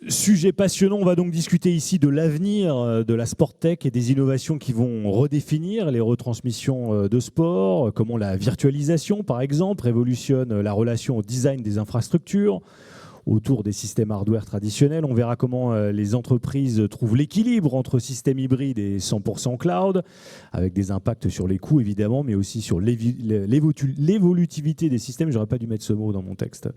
Sujet passionnant, on va donc discuter ici de l'avenir de la sport tech et des innovations qui vont redéfinir les retransmissions de sport, comment la virtualisation, par exemple, révolutionne la relation au design des infrastructures autour des systèmes hardware traditionnels. On verra comment les entreprises trouvent l'équilibre entre système hybride et 100% cloud, avec des impacts sur les coûts évidemment, mais aussi sur l'évolutivité des systèmes. J'aurais pas dû mettre ce mot dans mon texte.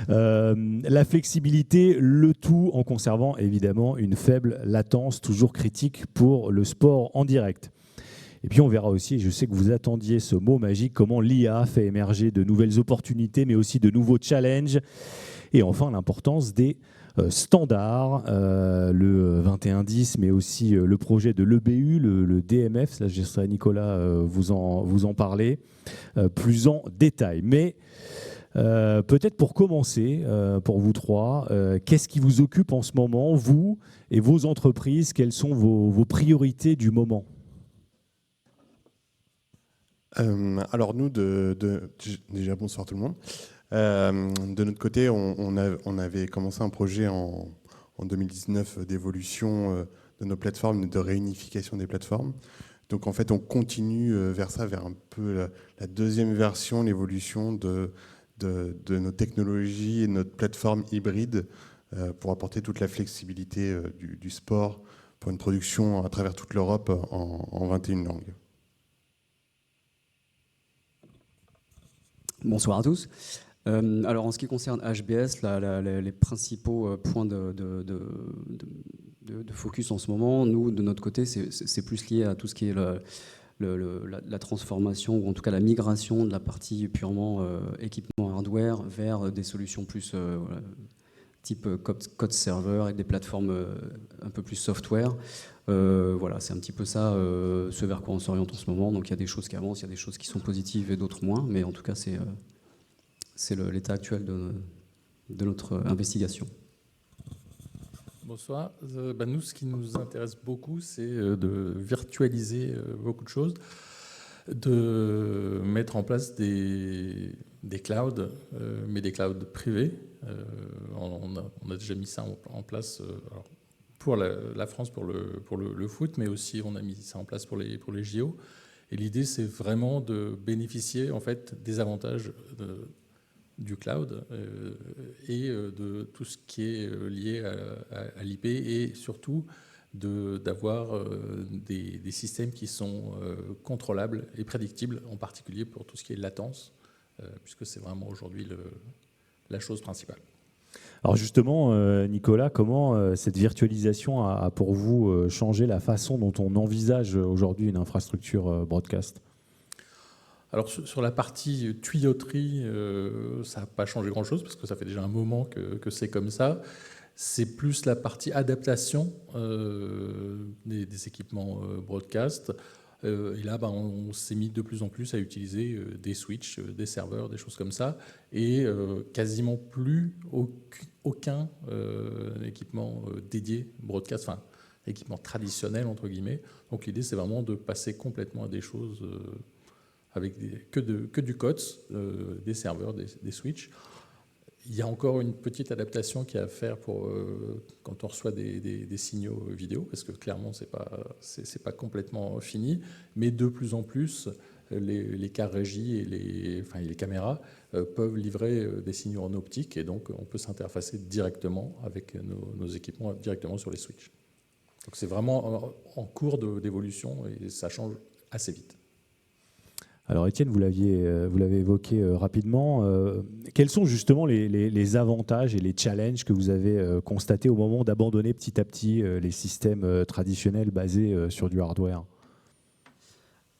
La flexibilité, le tout en conservant évidemment une faible latence, toujours critique pour le sport en direct. Et puis on verra aussi, et je sais que vous attendiez ce mot magique, comment l'IA fait émerger de nouvelles opportunités, mais aussi de nouveaux challenges. Et enfin, l'importance des standards, le 2110, mais aussi le projet de l'EBU, le DMF, là, je laisserai Nicolas vous en parler plus en détail. Mais peut-être pour commencer, pour vous trois, qu'est-ce qui vous occupe en ce moment, vous et vos entreprises? Quelles sont vos priorités du moment? Alors nous, déjà bonsoir tout le monde. De notre côté, on avait commencé un projet en 2019 d'évolution de nos plateformes, de réunification des plateformes. Donc en fait, on continue vers ça, vers un peu la deuxième version, l'évolution de nos technologies et notre plateforme hybride pour apporter toute la flexibilité du sport pour une production à travers toute l'Europe en 21 langues. Bonsoir à tous. Alors en ce qui concerne HBS, les principaux points de focus en ce moment, nous de notre côté, c'est plus lié à tout ce qui est la transformation, ou en tout cas la migration de la partie purement équipement hardware vers des solutions plus type code server et des plateformes un peu plus software. Voilà, c'est un petit peu ça, ce vers quoi on s'oriente en ce moment. Donc il y a des choses qui avancent, il y a des choses qui sont positives et d'autres moins, mais en tout cas c'est l'état actuel de notre investigation. Bonsoir. Nous, ce qui nous intéresse beaucoup, c'est de virtualiser beaucoup de choses, de mettre en place des clouds, mais des clouds privés. On a déjà mis ça en place pour la France, pour le foot, mais aussi on a mis ça en place pour les JO. Et l'idée, c'est vraiment de bénéficier en fait des avantages du cloud et de tout ce qui est lié à l'IP, et surtout d'avoir des systèmes qui sont contrôlables et prédictibles, en particulier pour tout ce qui est latence, puisque c'est vraiment aujourd'hui la chose principale. Alors justement, Nicolas, comment cette virtualisation a pour vous changé la façon dont on envisage aujourd'hui une infrastructure broadcast ? Alors sur la partie tuyauterie, ça n'a pas changé grand-chose, parce que ça fait déjà un moment que c'est comme ça. C'est plus la partie adaptation des équipements broadcast. Et là, on s'est mis de plus en plus à utiliser des switches, des serveurs, des choses comme ça, et quasiment plus aucun équipement dédié broadcast, enfin équipement traditionnel entre guillemets. Donc l'idée, c'est vraiment de passer complètement à des choses avec que du COTS, des serveurs, des switches. Il y a encore une petite adaptation qu'il y a à faire pour quand on reçoit des signaux vidéo, parce que clairement, c'est pas complètement fini, mais de plus en plus, les cartes régie et les caméras peuvent livrer des signaux en optique, et donc on peut s'interfacer directement avec nos équipements directement sur les switches. Donc c'est vraiment en cours d'évolution, et ça change assez vite. Alors Étienne, vous l'avez évoqué rapidement. Quels sont justement les avantages et les challenges que vous avez constatés au moment d'abandonner petit à petit les systèmes traditionnels basés sur du hardware ?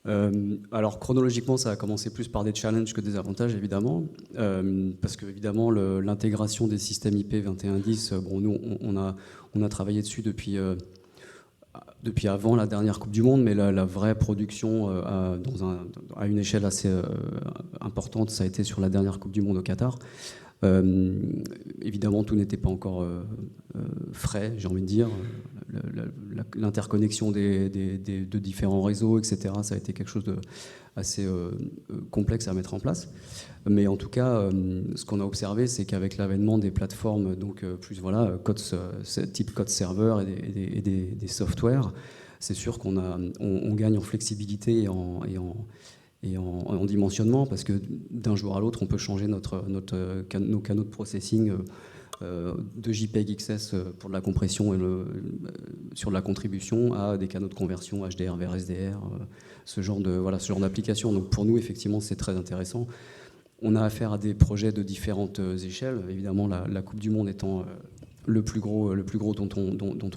Alors chronologiquement, ça a commencé plus par des challenges que des avantages, évidemment, parce que évidemment l'intégration des systèmes IP 2110, nous on a travaillé dessus depuis avant la dernière Coupe du Monde, mais la vraie production à une échelle assez importante, ça a été sur la dernière Coupe du Monde au Qatar. Évidemment, tout n'était pas encore frais, j'ai envie de dire. l'interconnexion de différents réseaux, etc. Ça a été quelque chose de assez complexe à mettre en place. Mais en tout cas, ce qu'on a observé, c'est qu'avec l'avènement des plateformes, donc plus voilà, type code serveur et des softwares, c'est sûr on gagne en flexibilité et en dimensionnement, parce que d'un jour à l'autre, on peut changer nos canaux de processing de JPEG XS pour de la compression sur de la contribution à des canaux de conversion HDR vers SDR, ce genre d'application. Donc pour nous, effectivement, c'est très intéressant. On a affaire à des projets de différentes échelles, évidemment la Coupe du Monde étant le plus gros dont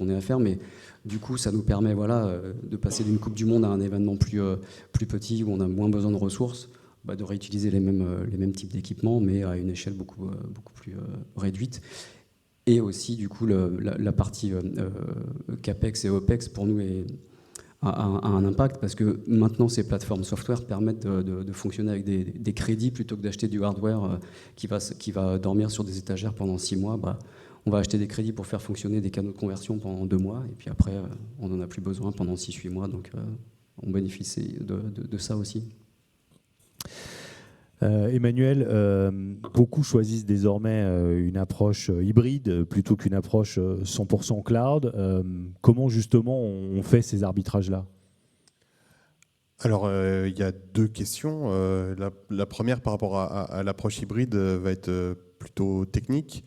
on est affaire, mais du coup ça nous permet de passer d'une Coupe du Monde à un événement plus petit où on a moins besoin de ressources, de réutiliser les mêmes types d'équipements, mais à une échelle beaucoup plus réduite. Et aussi, du coup, la partie CAPEX et OPEX, pour nous, a un impact, parce que maintenant, ces plateformes software permettent de fonctionner avec des crédits plutôt que d'acheter du hardware qui va dormir sur des étagères pendant 6 mois. On va acheter des crédits pour faire fonctionner des canaux de conversion pendant 2 mois, et puis après, on n'en a plus besoin pendant 6-8 mois. Donc, on bénéficie de ça aussi. Emmanuel, beaucoup choisissent désormais une approche hybride plutôt qu'une approche 100% cloud. Comment justement on fait ces arbitrages-là ? Alors, il y a 2 questions. La première, par rapport à l'approche hybride, va être plutôt technique.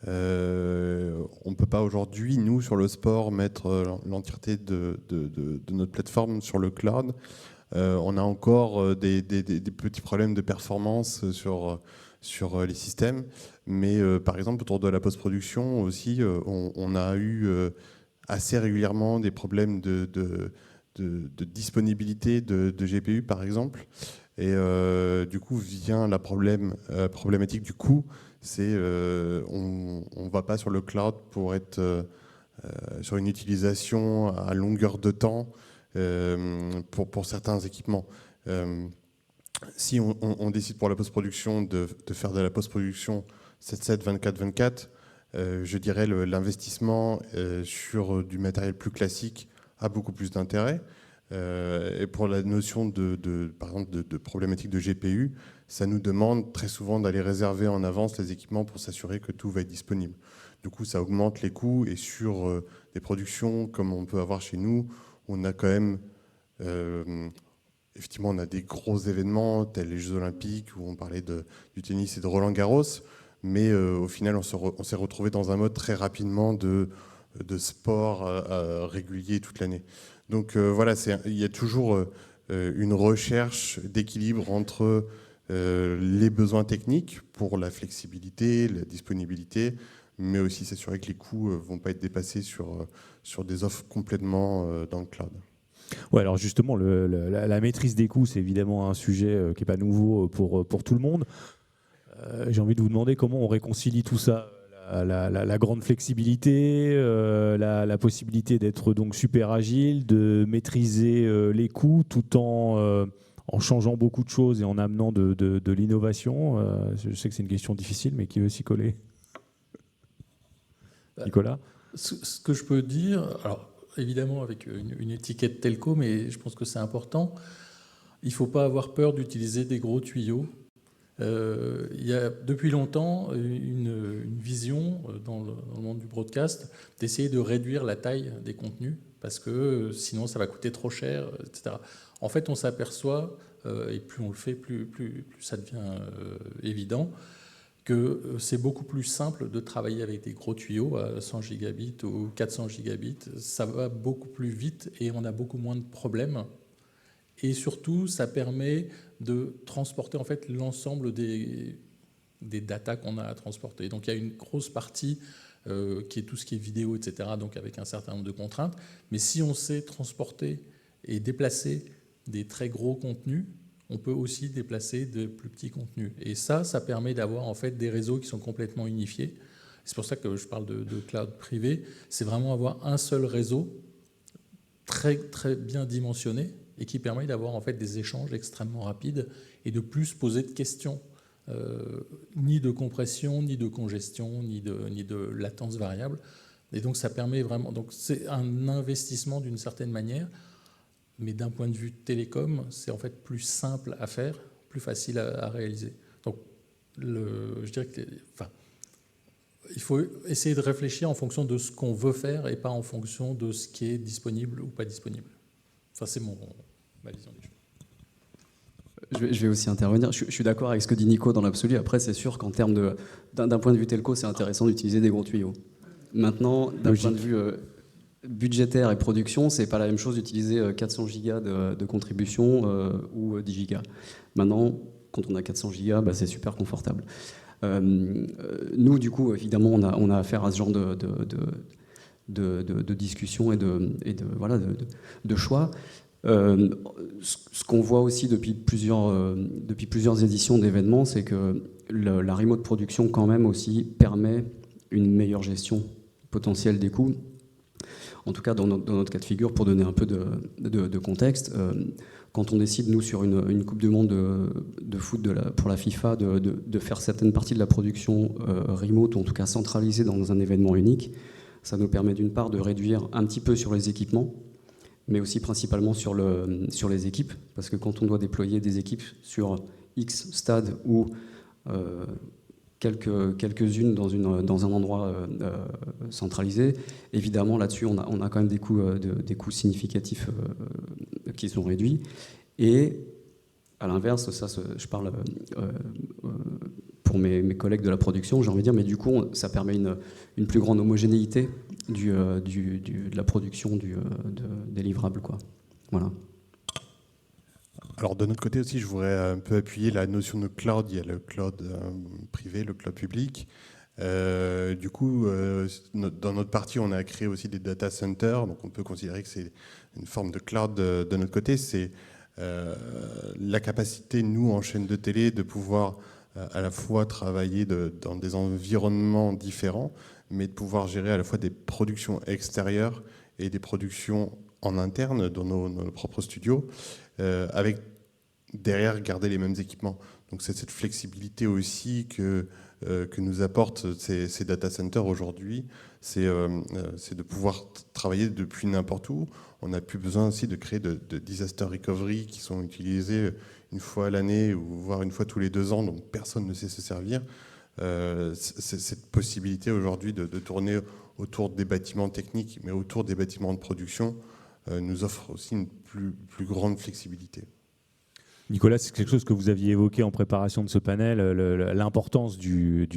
On ne peut pas aujourd'hui, nous, sur le sport, mettre l'entièreté de notre plateforme sur le cloud. On a encore des petits problèmes de performance sur les systèmes, mais par exemple autour de la post-production aussi, on a eu assez régulièrement des problèmes de disponibilité de GPU par exemple, et du coup vient la problématique du coût. C'est on ne va pas sur le cloud pour être sur une utilisation à longueur de temps. Pour certains équipements. Si on décide pour la post-production de faire de la post-production 7/7, 24/24, je dirais l'investissement sur du matériel plus classique a beaucoup plus d'intérêt. Et pour la notion par exemple de problématique de GPU, ça nous demande très souvent d'aller réserver en avance les équipements pour s'assurer que tout va être disponible. Du coup, ça augmente les coûts, et sur des productions comme on peut avoir chez nous, on a quand même, effectivement, on a des gros événements tels les Jeux Olympiques où on parlait du tennis et de Roland-Garros, mais au final, on s'est retrouvé dans un mode très rapidement de sport régulier toute l'année. Donc voilà, il y a toujours une recherche d'équilibre entre les besoins techniques pour la flexibilité, la disponibilité, mais aussi s'assurer que les coûts ne vont pas être dépassés sur des offres complètement dans le cloud. Ouais, alors justement, la maîtrise des coûts, c'est évidemment un sujet qui n'est pas nouveau pour tout le monde. J'ai envie de vous demander comment on réconcilie tout ça, la grande flexibilité, la possibilité d'être donc super agile, de maîtriser les coûts tout en changeant beaucoup de choses et en amenant de l'innovation. Je sais que c'est une question difficile, mais qui veut s'y coller ? Nicolas ? Ce que je peux dire, alors évidemment avec une étiquette telco, mais je pense que c'est important, il ne faut pas avoir peur d'utiliser des gros tuyaux. Il y a depuis longtemps une vision dans le monde du broadcast d'essayer de réduire la taille des contenus, parce que sinon ça va coûter trop cher, etc. En fait, on s'aperçoit, et plus on le fait, plus ça devient évident, que c'est beaucoup plus simple de travailler avec des gros tuyaux à 100 gigabits ou 400 gigabits. Ça va beaucoup plus vite et on a beaucoup moins de problèmes. Et surtout, ça permet de transporter en fait l'ensemble des datas qu'on a à transporter. Donc il y a une grosse partie qui est tout ce qui est vidéo, etc., donc avec un certain nombre de contraintes. Mais si on sait transporter et déplacer des très gros contenus, on peut aussi déplacer de plus petits contenus. Et ça permet d'avoir en fait des réseaux qui sont complètement unifiés. C'est pour ça que je parle de cloud privé. C'est vraiment avoir un seul réseau très, très bien dimensionné et qui permet d'avoir en fait des échanges extrêmement rapides et de plus poser de questions, ni de compression, ni de congestion, ni de latence variable. Et donc ça permet vraiment, donc c'est un investissement d'une certaine manière, mais d'un point de vue télécom, c'est en fait plus simple à faire, plus facile à réaliser. Donc je dirais que, enfin, il faut essayer de réfléchir en fonction de ce qu'on veut faire et pas en fonction de ce qui est disponible ou pas disponible. Enfin, c'est ma vision des choses. Je vais aussi intervenir. Je suis d'accord avec ce que dit Nico dans l'absolu. Après, c'est sûr qu'en termes d'un point de vue telco, c'est intéressant d'utiliser des gros tuyaux. Maintenant, d'un point de vue budgétaire et production, c'est pas la même chose d'utiliser 400 gigas de contribution ou 10 gigas. Maintenant, quand on a 400 gigas, bah, c'est super confortable. Nous, du coup, évidemment, on a affaire à ce genre de discussion et de choix. Ce qu'on voit aussi depuis plusieurs éditions d'événements, c'est que la remote production, quand même, aussi permet une meilleure gestion potentielle des coûts. En tout cas, dans notre cas de figure, pour donner un peu de contexte, quand on décide, nous, sur une Coupe du Monde de foot pour la FIFA, de faire certaines parties de la production remote, ou en tout cas centralisée dans un événement unique, ça nous permet d'une part de réduire un petit peu sur les équipements, mais aussi principalement sur les équipes, parce que quand on doit déployer des équipes sur X stades ou quelques-unes dans un endroit centralisé, évidemment là-dessus on a quand même des coûts significatifs qui sont réduits. Et à l'inverse, ça je parle pour mes collègues de la production, j'ai envie de dire, mais du coup ça permet une plus grande homogénéité de la production des livrables, quoi. Voilà. Alors de notre côté aussi, je voudrais un peu appuyer la notion de cloud. Il y a le cloud privé, le cloud public. Du coup, dans notre partie, on a créé aussi des data centers, donc on peut considérer que c'est une forme de cloud de notre côté. C'est la capacité, nous, en chaîne de télé, de pouvoir à la fois travailler dans des environnements différents, mais de pouvoir gérer à la fois des productions extérieures et des productions en interne dans nos propres studios, avec derrière garder les mêmes équipements. Donc c'est cette flexibilité aussi que nous apportent ces data centers aujourd'hui, c'est de pouvoir travailler depuis n'importe où. On n'a plus besoin aussi de créer de disaster recovery qui sont utilisés une fois à l'année ou voire une fois tous les 2 ans, donc personne ne sait se servir. Cette possibilité aujourd'hui de tourner autour des bâtiments techniques, mais autour des bâtiments de production, nous offre aussi une plus grande flexibilité. Nicolas, c'est quelque chose que vous aviez évoqué en préparation de ce panel, l'importance du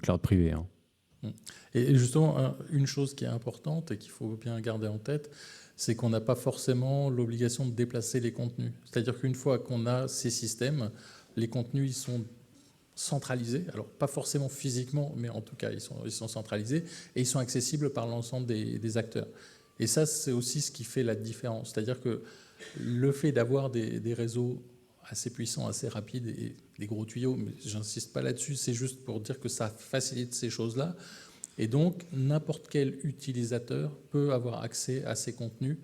cloud privé. Hein. Et justement, une chose qui est importante et qu'il faut bien garder en tête, c'est qu'on n'a pas forcément l'obligation de déplacer les contenus. C'est-à-dire qu'une fois qu'on a ces systèmes, les contenus ils sont centralisés, alors pas forcément physiquement, mais en tout cas ils sont centralisés et ils sont accessibles par l'ensemble des acteurs. Et ça, c'est aussi ce qui fait la différence. C'est-à-dire que le fait d'avoir des réseaux assez puissants, assez rapides et des gros tuyaux, mais j'insiste pas là-dessus, c'est juste pour dire que ça facilite ces choses-là. Et donc, n'importe quel utilisateur peut avoir accès à ces contenus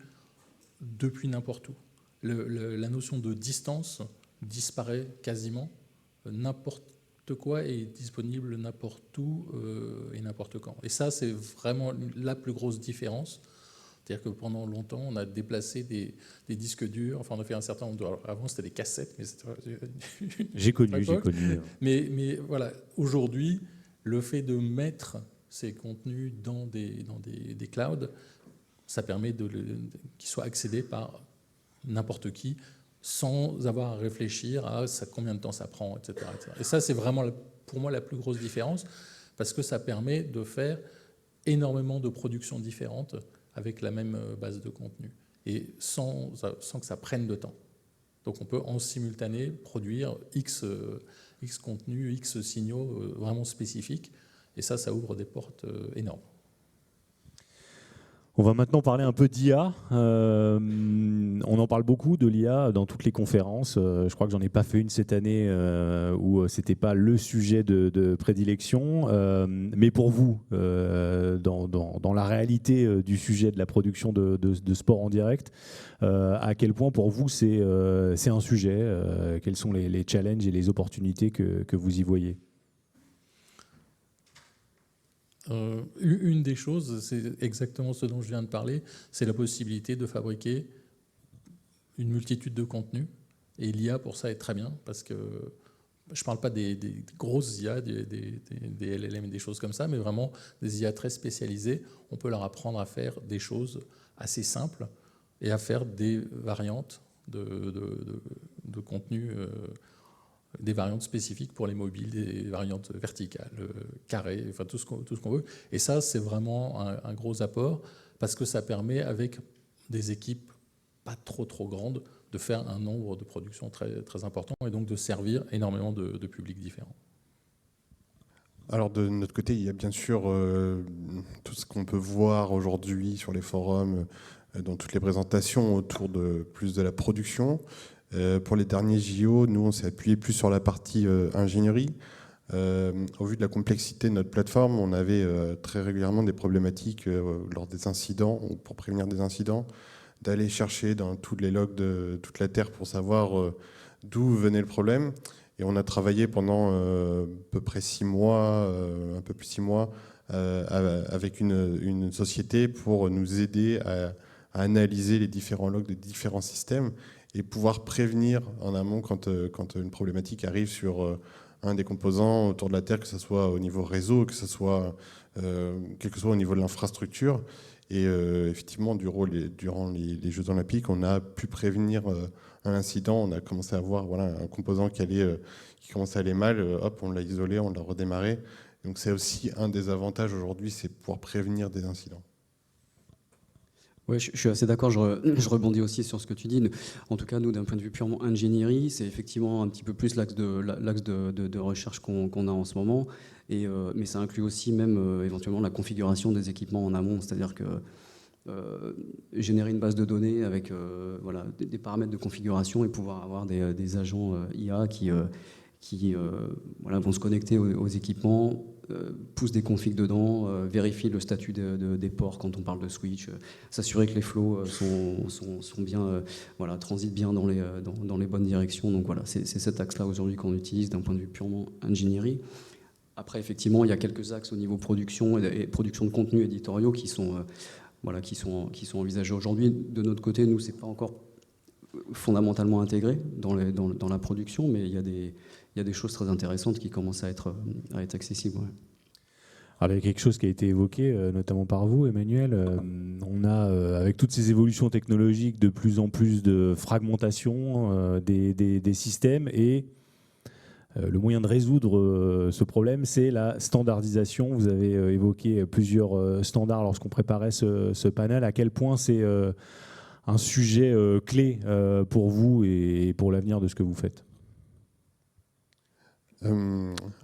depuis n'importe où. La notion de distance disparaît quasiment. N'importe quoi est disponible n'importe où et n'importe quand. Et ça, c'est vraiment la plus grosse différence. C'est-à-dire que pendant longtemps, on a déplacé des disques durs. Enfin, on a fait un certain nombre de... Alors, avant, c'était des cassettes. Mais j'ai connu. Mais voilà, aujourd'hui, le fait de mettre ces contenus dans des clouds, ça permet qu'ils soient accédés par n'importe qui, sans avoir à réfléchir à combien de temps ça prend, etc. Et ça, c'est vraiment, pour moi, la plus grosse différence, parce que ça permet de faire énormément de productions différentes avec la même base de contenu, et sans que ça prenne de temps. Donc on peut en simultané produire X contenus, X signaux vraiment spécifiques, et ça ouvre des portes énormes. On va maintenant parler un peu d'IA. On en parle beaucoup de l'IA dans toutes les conférences. Je crois que j'en ai pas fait une cette année où c'était pas le sujet de prédilection. Mais pour vous, dans la réalité du sujet de la production de sport en direct, à quel point pour vous c'est un sujet quels sont les challenges et les opportunités que vous y voyez? Une des choses, c'est exactement ce dont je viens de parler, c'est la possibilité de fabriquer une multitude de contenus. Et l'IA, pour ça, est très bien, parce que je ne parle pas des grosses IA, des LLM et des choses comme ça, mais vraiment des IA très spécialisées. On peut leur apprendre à faire des choses assez simples et à faire des variantes de contenu, des variantes spécifiques pour les mobiles, des variantes verticales, carrées, enfin tout ce qu'on veut. Et ça, c'est vraiment un gros apport, parce que ça permet, avec des équipes pas trop grandes, de faire un nombre de productions très, très important et donc de servir énormément de publics différents. Alors de notre côté, il y a bien sûr tout ce qu'on peut voir aujourd'hui sur les forums, dans toutes les présentations autour de plus de la production. Pour les derniers JO, nous on s'est appuyé plus sur la partie ingénierie. Au vu de la complexité de notre plateforme, on avait très régulièrement des problématiques lors des incidents, ou pour prévenir des incidents, d'aller chercher dans tous les logs de toute la Terre pour savoir d'où venait le problème. Et on a travaillé pendant à peu près 6 mois, un peu plus 6 mois, avec une société pour nous aider à analyser les différents logs de différents systèmes et pouvoir prévenir en amont quand une problématique arrive sur un des composants autour de la Terre, que ce soit au niveau réseau, que ce soit quel que soit au niveau de l'infrastructure. Et effectivement, durant les Jeux Olympiques, on a pu prévenir un incident. On a commencé à voir un composant qui commençait à aller mal. Hop, on l'a isolé, on l'a redémarré. Donc c'est aussi un des avantages aujourd'hui, c'est pouvoir prévenir des incidents. Oui, je suis assez d'accord. Je rebondis aussi sur ce que tu dis. En tout cas, nous, d'un point de vue purement ingénierie, c'est effectivement un petit peu plus l'axe de recherche qu'on a en ce moment. Mais ça inclut aussi même éventuellement la configuration des équipements en amont. C'est-à-dire que générer une base de données avec des paramètres de configuration et pouvoir avoir des agents IA qui vont se connecter aux équipements, poussent des configs dedans, vérifient le statut des ports quand on parle de switch, s'assurer que les flows sont bien, transitent bien dans les bonnes directions. Donc voilà, c'est cet axe-là aujourd'hui qu'on utilise d'un point de vue purement ingénierie. Après, effectivement, il y a quelques axes au niveau production et production de contenus éditoriaux qui sont envisagés aujourd'hui. De notre côté, nous, c'est pas encore fondamentalement intégré dans la production, mais il y a des choses très intéressantes qui commencent à être accessibles. Ouais. Alors, il y a quelque chose qui a été évoqué, notamment par vous, Emmanuel. On a, avec toutes ces évolutions technologiques, de plus en plus de fragmentation des systèmes, et le moyen de résoudre ce problème, c'est la standardisation. Vous avez évoqué plusieurs standards lorsqu'on préparait ce panel. À quel point c'est un sujet clé pour vous et pour l'avenir de ce que vous faites?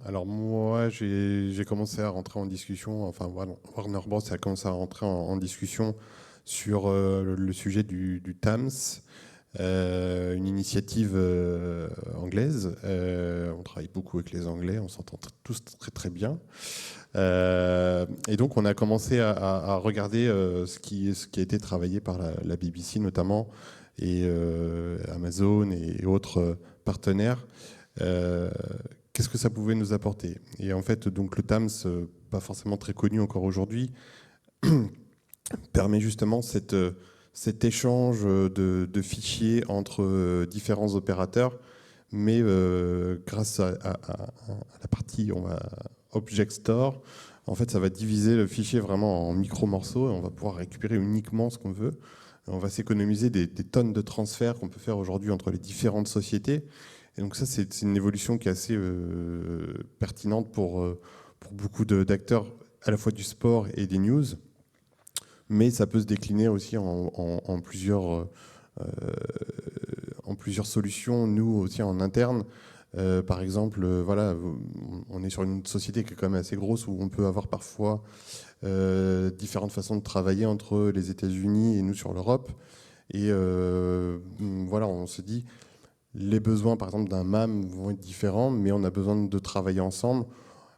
Alors moi, j'ai commencé à rentrer en discussion, enfin Warner Bros a commencé à rentrer en discussion sur le sujet du TAMS, une initiative anglaise. On travaille beaucoup avec les Anglais, on s'entend tous très très bien. Et donc on a commencé à regarder ce qui a été travaillé par la BBC notamment, et Amazon et autres partenaires. Qu'est-ce que ça pouvait nous apporter? Et en fait, donc le TAMS, pas forcément très connu encore aujourd'hui, permet justement cet échange de fichiers entre différents opérateurs, mais grâce à la partie Object Store, en fait, ça va diviser le fichier vraiment en micro-morceaux et on va pouvoir récupérer uniquement ce qu'on veut. On va s'économiser des tonnes de transferts qu'on peut faire aujourd'hui entre les différentes sociétés. Et donc ça, c'est une évolution qui est assez pertinente pour beaucoup d'acteurs, à la fois du sport et des news. Mais ça peut se décliner aussi en plusieurs solutions, nous aussi en interne. Par exemple, on est sur une société qui est quand même assez grosse, où on peut avoir parfois différentes façons de travailler entre les États-Unis et nous sur l'Europe. Et on se dit, les besoins, par exemple, d'un MAM vont être différents, mais on a besoin de travailler ensemble.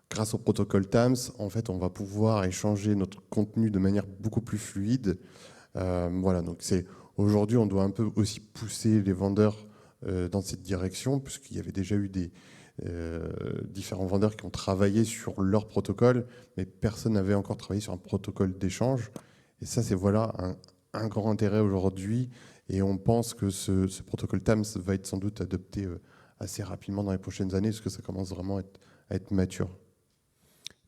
Grâce au protocole TAMS, en fait, on va pouvoir échanger notre contenu de manière beaucoup plus fluide. Donc aujourd'hui, on doit un peu aussi pousser les vendeurs dans cette direction, puisqu'il y avait déjà eu différents vendeurs qui ont travaillé sur leur protocole, mais personne n'avait encore travaillé sur un protocole d'échange. Et ça, c'est voilà un grand intérêt aujourd'hui. Et on pense que ce protocole TAMS va être sans doute adopté assez rapidement dans les prochaines années, parce que ça commence vraiment à être mature.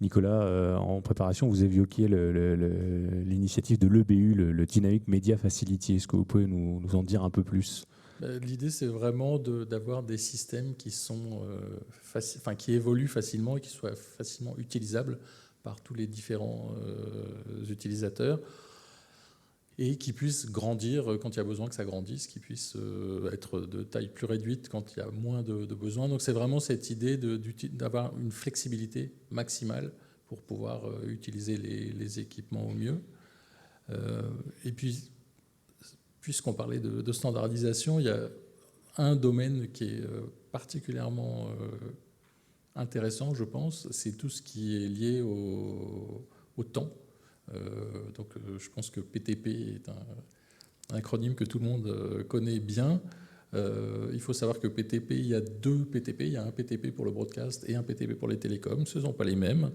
Nicolas, en préparation, vous évoquiez l'initiative de l'EBU, le Dynamic Media Facility. Est-ce que vous pouvez nous en dire un peu plus ? L'idée, c'est vraiment d'avoir des systèmes qui qui évoluent facilement et qui soient facilement utilisables par tous les différents utilisateurs et qui puissent grandir quand il y a besoin que ça grandisse, qui puissent être de taille plus réduite quand il y a moins de besoins. Donc c'est vraiment cette idée d'avoir une flexibilité maximale pour pouvoir utiliser les équipements au mieux. Et puis, puisqu'on parlait de standardisation, il y a un domaine qui est particulièrement intéressant, je pense, c'est tout ce qui est lié au temps. Je pense que PTP est un acronyme que tout le monde connaît bien. Il faut savoir que PTP, il y a 2 PTP. Il y a un PTP pour le broadcast et un PTP pour les télécoms. Ce ne sont pas les mêmes,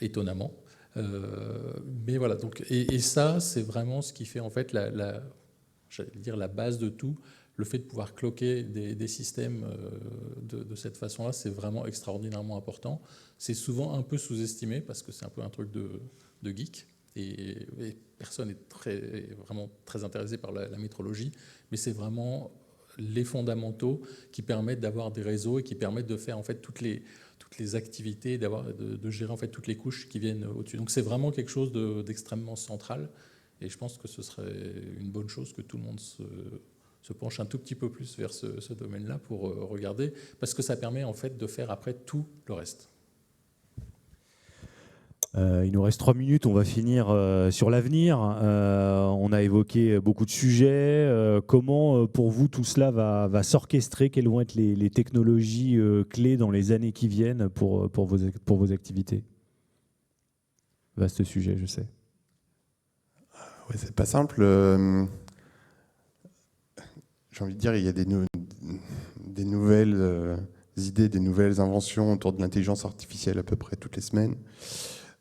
étonnamment. Mais voilà. Donc, et ça, c'est vraiment ce qui fait en fait j'allais dire la base de tout. Le fait de pouvoir cloquer des systèmes de cette façon-là, c'est vraiment extraordinairement important. C'est souvent un peu sous-estimé parce que c'est un peu un truc de geek et personne n'est vraiment très intéressé par la métrologie, mais c'est vraiment les fondamentaux qui permettent d'avoir des réseaux et qui permettent de faire en fait toutes les activités, de gérer en fait toutes les couches qui viennent au-dessus. Donc c'est vraiment quelque chose d'extrêmement central et je pense que ce serait une bonne chose que tout le monde se penche un tout petit peu plus vers ce domaine-là pour regarder, parce que ça permet en fait de faire après tout le reste. Il nous reste 3 minutes, on va finir sur l'avenir. On a évoqué beaucoup de sujets. Comment, pour vous, tout cela va s'orchestrer ? Quelles vont être les technologies clés dans les années qui viennent pour vos activités ? Vaste sujet, je sais. Ouais, c'est pas simple. J'ai envie de dire, il y a des nouvelles idées, des nouvelles inventions autour de l'intelligence artificielle à peu près toutes les semaines.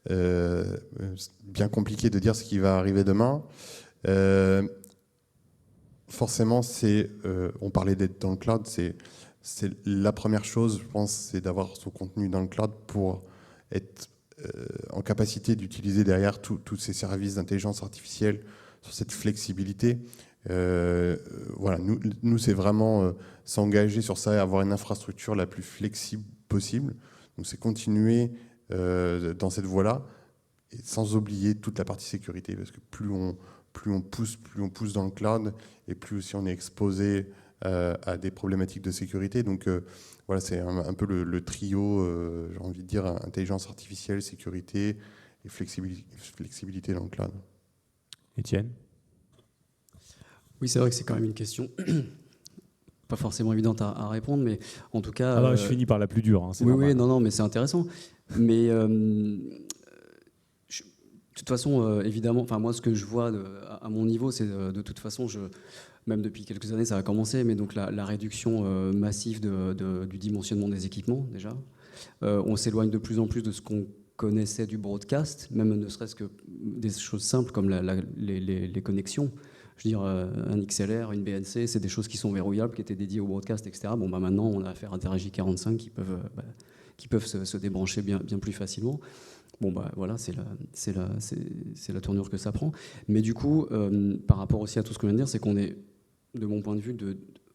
Bien compliqué de dire ce qui va arriver demain. Forcément, on parlait d'être dans le cloud, c'est la première chose, je pense, c'est d'avoir son contenu dans le cloud pour être en capacité d'utiliser derrière tous ces services d'intelligence artificielle sur cette flexibilité. Voilà, nous c'est vraiment s'engager sur ça et avoir une infrastructure la plus flexible possible. Donc c'est continuer dans cette voie-là, et sans oublier toute la partie sécurité, parce que plus on pousse dans le cloud, et plus aussi on est exposé à des problématiques de sécurité. Donc voilà, c'est un peu le trio, j'ai envie de dire, intelligence artificielle, sécurité et flexibilité dans le cloud. Étienne ? Oui, c'est vrai que c'est quand même une question pas forcément évidente à répondre, mais en tout cas... je finis par la plus dure. Hein, oui, non, mais c'est intéressant. Mais de toute façon, évidemment, moi, ce que je vois à mon niveau, c'est de toute façon, même depuis quelques années, ça a commencé, mais donc la réduction massive du dimensionnement des équipements, déjà. On s'éloigne de plus en plus de ce qu'on connaissait du broadcast, même ne serait-ce que des choses simples comme les connexions. Je veux dire, un XLR, une BNC, c'est des choses qui sont verrouillables, qui étaient dédiées au broadcast, etc. Bon, maintenant, on a affaire à des RJ45 qui peuvent se débrancher bien plus facilement. Bon, voilà, c'est la tournure que ça prend. Mais du coup, par rapport aussi à tout ce qu'on vient de dire, c'est qu'on est, de mon point de vue,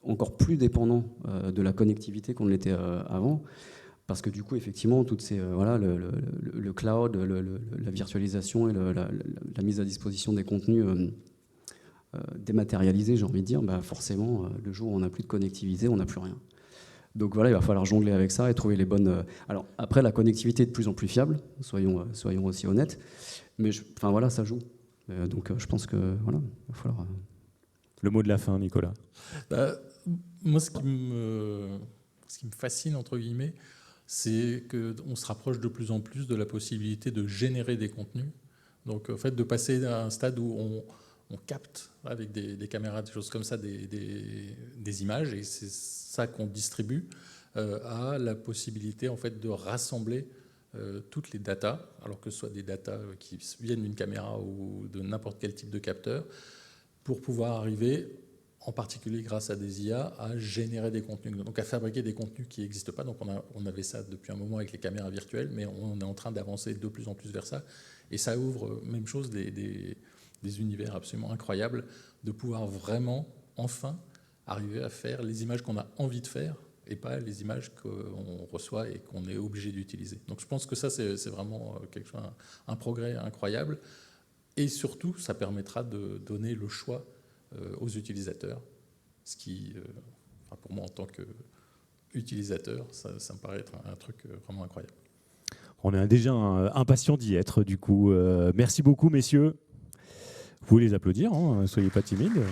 encore plus dépendant de la connectivité qu'on l'était avant. Parce que du coup, effectivement, toutes ces, le cloud, la virtualisation et la mise à disposition des contenus dématérialisés, j'ai envie de dire, forcément, le jour où on n'a plus de connectivité, on n'a plus rien. Donc voilà, il va falloir jongler avec ça et trouver les bonnes... Alors après, la connectivité est de plus en plus fiable, soyons aussi honnêtes, mais voilà, ça joue. Donc je pense que voilà, il va falloir... Le mot de la fin, Nicolas. Moi, ce qui me fascine, entre guillemets, c'est qu'on se rapproche de plus en plus de la possibilité de générer des contenus. Donc en fait, de passer à un stade où on capte avec des caméras, des choses comme ça, des images, et c'est ça qu'on distribue. a la possibilité en fait de rassembler toutes les datas, alors que ce soit des datas qui viennent d'une caméra ou de n'importe quel type de capteur, pour pouvoir arriver, en particulier grâce à des IA, à générer des contenus, donc à fabriquer des contenus qui n'existent pas. Donc on avait ça depuis un moment avec les caméras virtuelles, mais on est en train d'avancer de plus en plus vers ça. Et ça ouvre, même chose, des univers absolument incroyables, de pouvoir vraiment, enfin, arriver à faire les images qu'on a envie de faire, et pas les images qu'on reçoit et qu'on est obligé d'utiliser. Donc je pense que ça, c'est vraiment quelque chose, un progrès incroyable. Et surtout, ça permettra de donner le choix aux utilisateurs, ce qui, pour moi en tant qu'utilisateur, ça me paraît être un truc vraiment incroyable. On est déjà impatient d'y être, du coup. Merci beaucoup, messieurs. Vous pouvez les applaudir, hein, soyez pas timides.